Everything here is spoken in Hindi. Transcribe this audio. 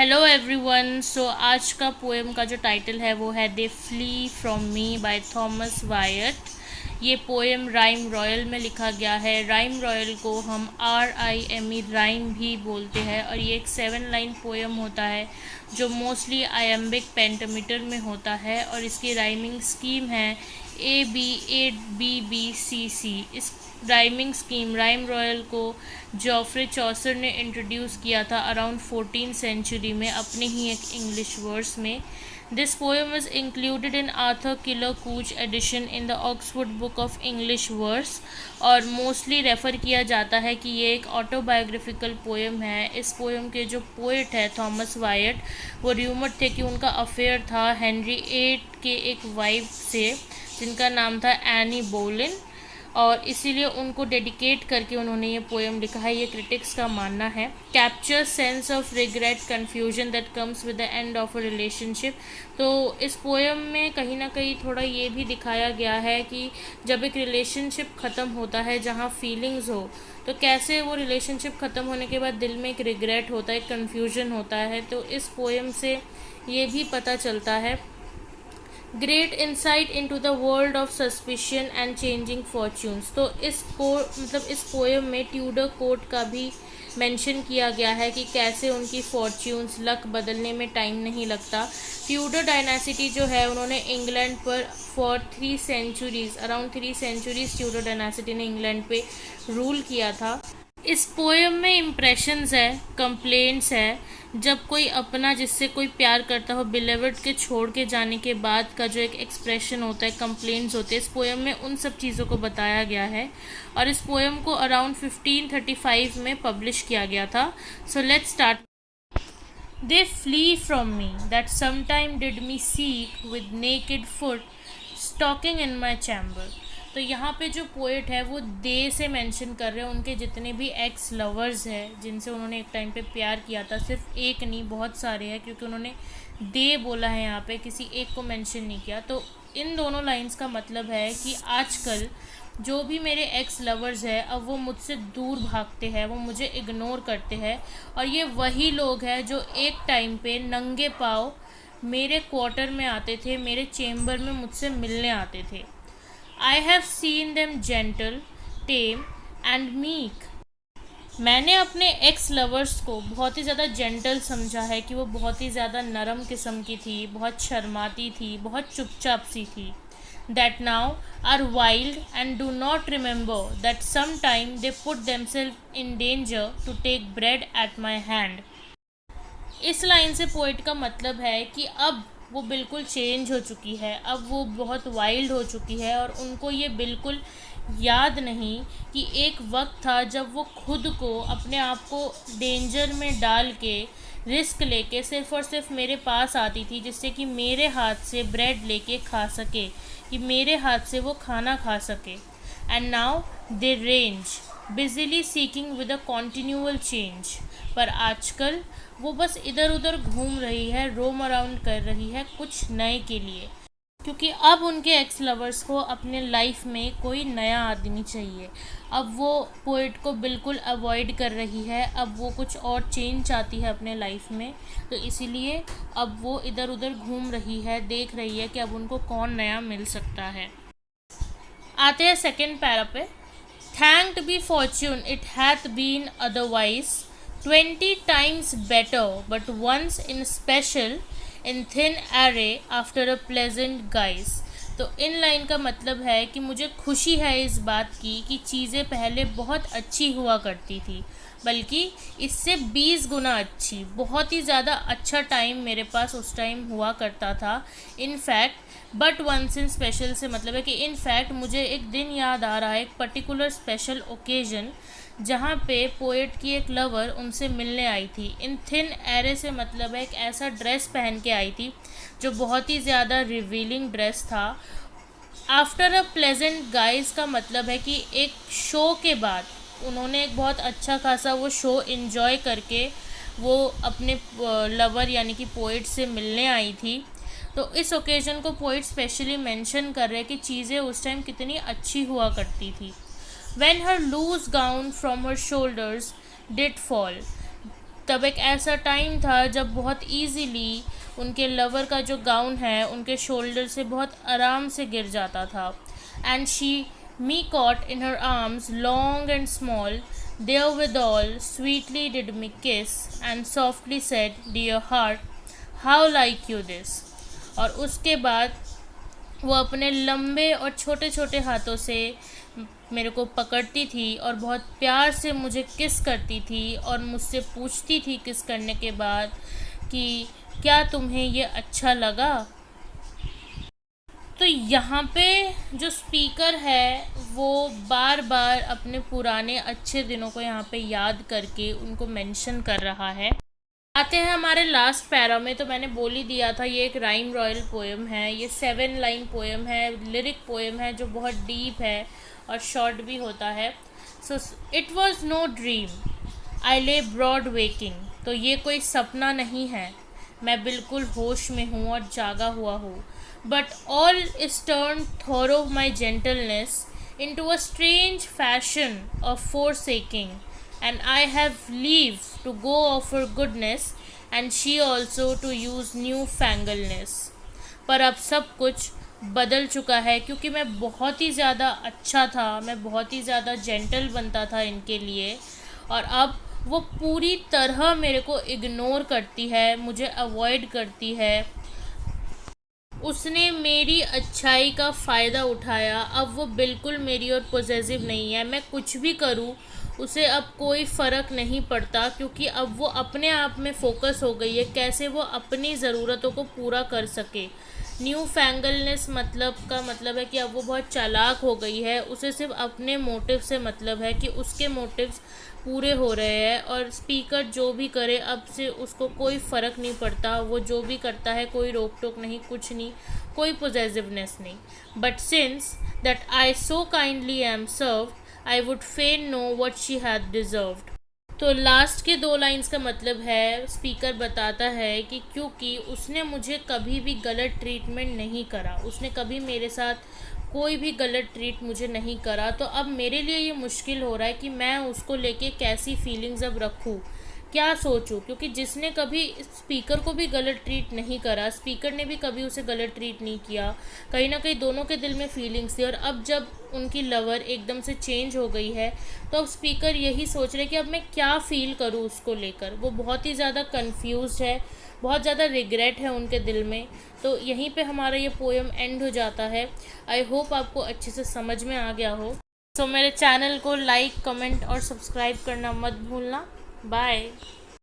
Hello everyone. सो आज का पोएम का जो टाइटल है वो है they flee from me by Thomas Wyatt. ये पोएम राइम रॉयल में लिखा गया है। राइम रॉयल को हम RIME राइम भी बोलते हैं और ये एक 7 लाइन पोएम होता है जो मोस्टली आयम्बिक पेंटामीटर में होता है और इसकी राइमिंग स्कीम है ABABBCC। इस राइमिंग स्कीम राइम रॉयल को जॉफ्रे चौसर ने इंट्रोड्यूस किया था अराउंड 14 सेंचुरी में अपने ही एक इंग्लिश वर्स में। This poem is included in Arthur Quiller Couch edition in the Oxford book of English verse और मोस्टली रेफ़र किया जाता है कि ये एक ऑटोबायोग्राफिकल पोएम है। इस पोएम के जो पोएट है थॉमस वायट, वो र्यूमर थे कि उनका अफेयर था हेनरी 8 के एक वाइफ से जिनका नाम था एनी बोलिन और इसीलिए उनको डेडिकेट करके उन्होंने ये पोएम लिखा है। ये क्रिटिक्स का मानना है। Capture sense of regret confusion that comes with the end of a relationship. तो इस पोएम में कहीं ना कहीं थोड़ा ये भी दिखाया गया है कि जब एक रिलेशनशिप ख़त्म होता है जहाँ फीलिंग्स हो तो कैसे वो रिलेशनशिप ख़त्म होने के बाद दिल में एक रिग्रेट होता है, एक कन्फ्यूजन होता है। तो इस पोएम से ये भी पता चलता है। Great insight into the world of suspicion and changing fortunes. तो इस पोएम में ट्यूडर कोर्ट का भी मेंशन किया गया है कि कैसे उनकी फॉर्च्यून्स, लक बदलने में टाइम नहीं लगता। ट्यूडर डायनासिटी जो है उन्होंने इंग्लैंड पर for 3 centuries, around 3 centuries Tudor dynasty ने इंग्लैंड पे रूल किया था। इस पोएम में इम्प्रेशंस है, कंप्लेंट्स है। जब कोई अपना जिससे कोई प्यार करता हो बिलेवर्ड के छोड़ के जाने के बाद का जो एक एक्सप्रेशन होता है, कंप्लेंट्स होते हैं, इस पोएम में उन सब चीज़ों को बताया गया है और इस पोएम को अराउंड 1535 में पब्लिश किया गया था। So let's start. They flee from me that sometime did me seek with naked foot stalking in my chamber. तो यहाँ पे जो पोएट है वो दे से मेंशन कर रहे हैं उनके जितने भी एक्स लवर्स हैं जिनसे उन्होंने एक टाइम पे प्यार किया था। सिर्फ एक नहीं, बहुत सारे हैं, क्योंकि उन्होंने दे बोला है यहाँ पे, किसी एक को मेंशन नहीं किया। तो इन दोनों लाइंस का मतलब है कि आजकल जो भी मेरे एक्स लवर्स हैं अब वो मुझसे दूर भागते हैं, वो मुझे इग्नोर करते हैं और ये वही लोग हैं जो एक टाइम पे नंगे पाँव मेरे क्वार्टर में आते थे, मेरे चेम्बर में मुझसे मिलने आते थे। I have seen them gentle, tame and meek। मैंने अपने एक्स लवर्स को बहुत ही ज़्यादा जेंटल समझा है कि वो बहुत ही ज़्यादा नरम किस्म की थी, बहुत शर्माती थी, बहुत चुपचाप सी थी। That now are wild and do not remember that sometime they put themselves in danger to take bread at my hand। इस लाइन से पोइट का मतलब है कि अब वो बिल्कुल चेंज हो चुकी है, अब वो बहुत वाइल्ड हो चुकी है और उनको ये बिल्कुल याद नहीं कि एक वक्त था जब वो खुद को, अपने आप को डेंजर में डाल के, रिस्क लेके सिर्फ़ और सिर्फ मेरे पास आती थी जिससे कि मेरे हाथ से ब्रेड लेके खा सके, कि मेरे हाथ से वो खाना खा सके। And now they range busily seeking with a continual change. पर आजकल वो बस इधर उधर घूम रही है, रोम अराउंड कर रही है कुछ नए के लिए, क्योंकि अब उनके एक्स लवर्स को अपने लाइफ में कोई नया आदमी चाहिए। अब वो पोइट को बिल्कुल अवॉइड कर रही है, अब वो कुछ और चेंज चाहती है अपने लाइफ में। तो इसीलिए अब वो इधर उधर घूम रही है, देख रही है कि अब उनको कौन नया मिल सकता है। आते हैं सेकेंड पैरा पे। Thanked be fortune it hath been otherwise, 20 times better, but once in special, in thin array after a pleasant guise। तो इन लाइन का मतलब है कि मुझे खुशी है इस बात की कि चीज़ें पहले बहुत अच्छी हुआ करती थी, बल्कि इससे 20 गुना अच्छी, बहुत ही ज़्यादा अच्छा टाइम मेरे पास उस टाइम हुआ करता था। In fact but once in special से मतलब है कि इनफैक्ट मुझे एक दिन याद आ रहा है, एक पर्टिकुलर स्पेशल ओकेजन जहाँ पे पोएट की एक लवर उनसे मिलने आई थी। इन थिन एरे से मतलब है एक ऐसा ड्रेस पहन के आई थी जो बहुत ही ज़्यादा रिवीलिंग ड्रेस था। आफ्टर अ प्लेजेंट गाइज का मतलब है कि एक शो के बाद उन्होंने एक बहुत अच्छा खासा वो शो इन्जॉय करके वो अपने लवर यानी कि पोएट से मिलने आई थी। तो इस ओकेजन को पोइट स्पेशली मेंशन कर रहे हैं कि चीज़ें उस टाइम कितनी अच्छी हुआ करती थी। When her loose gown from her shoulders did fall, तब एक ऐसा टाइम था जब बहुत ईजीली उनके लवर का जो गाउन है उनके शोल्डर से बहुत आराम से गिर जाता था। And she me caught in her arms long and small, therewithal sweetly did me kiss and softly said, dear heart, how like you this। और उसके बाद वो अपने लंबे और छोटे छोटे हाथों से मेरे को पकड़ती थी और बहुत प्यार से मुझे किस करती थी और मुझसे पूछती थी किस करने के बाद कि क्या तुम्हें ये अच्छा लगा। तो यहाँ पे जो स्पीकर है वो बार बार अपने पुराने अच्छे दिनों को यहाँ पे याद करके उनको मेंशन कर रहा है। आते हैं हमारे लास्ट पैरा में। तो मैंने बोल ही दिया था ये एक राइम रॉयल पोएम है, ये 7 लाइन पोएम है, लिरिक पोएम है जो बहुत डीप है और शॉर्ट भी होता है। So it was no dream I lay broad waking. तो ये कोई सपना नहीं है, मैं बिल्कुल होश में हूँ और जागा हुआ हूँ। But all is turn thorough my gentleness into a strange fashion of forsaking, and I have leave to go of her goodness, and she also to use new fangleness। पर अब सब कुछ बदल चुका है क्योंकि मैं बहुत ही ज़्यादा अच्छा था, मैं बहुत ही ज़्यादा जेंटल बनता था इनके लिए, और अब वो पूरी तरह मेरे को इग्नोर करती है, मुझे अवॉइड करती है। उसने मेरी अच्छाई का फ़ायदा उठाया, अब वो बिल्कुल मेरी और पॉसेसिव नहीं है। मैं कुछ भी करूँ उसे अब कोई फ़र्क नहीं पड़ता क्योंकि अब वो अपने आप में फ़ोकस हो गई है कैसे वो अपनी ज़रूरतों को पूरा कर सके। न्यू फैंगलनेस मतलब है कि अब वो बहुत चालाक हो गई है, उसे सिर्फ अपने मोटिव से मतलब है कि उसके मोटिव्स पूरे हो रहे हैं और स्पीकर जो भी करे अब से उसको कोई फ़र्क नहीं पड़ता, वो जो भी करता है कोई रोक टोक नहीं, कुछ नहीं, कोई पॉसेसिवनेस नहीं। But since that I so kindly am served I would fain know what she had deserved. तो लास्ट के 2 लाइंस का मतलब है, स्पीकर बताता है कि क्योंकि उसने मुझे कभी भी गलत ट्रीटमेंट नहीं करा, उसने कभी मेरे साथ कोई भी गलत ट्रीट मुझे नहीं करा, तो अब मेरे लिए ये मुश्किल हो रहा है कि मैं उसको लेके कैसी फीलिंग्स अब रखूँ, क्या सोचूं। क्योंकि जिसने कभी स्पीकर को भी गलत ट्रीट नहीं करा, स्पीकर ने भी कभी उसे गलत ट्रीट नहीं किया, कहीं ना कहीं दोनों के दिल में फीलिंग्स थी। और अब जब उनकी लवर एकदम से चेंज हो गई है तो अब स्पीकर यही सोच रहे कि अब मैं क्या फ़ील करूँ उसको लेकर। वो बहुत ही ज़्यादा कन्फ्यूज़ है, बहुत ज़्यादा रिग्रेट है उनके दिल में। तो यहीं पे हमारा ये पोएम एंड हो जाता है। आई होप आपको अच्छे से समझ में आ गया हो। सो मेरे चैनल को लाइक, कमेंट और सब्सक्राइब करना मत भूलना। बाय।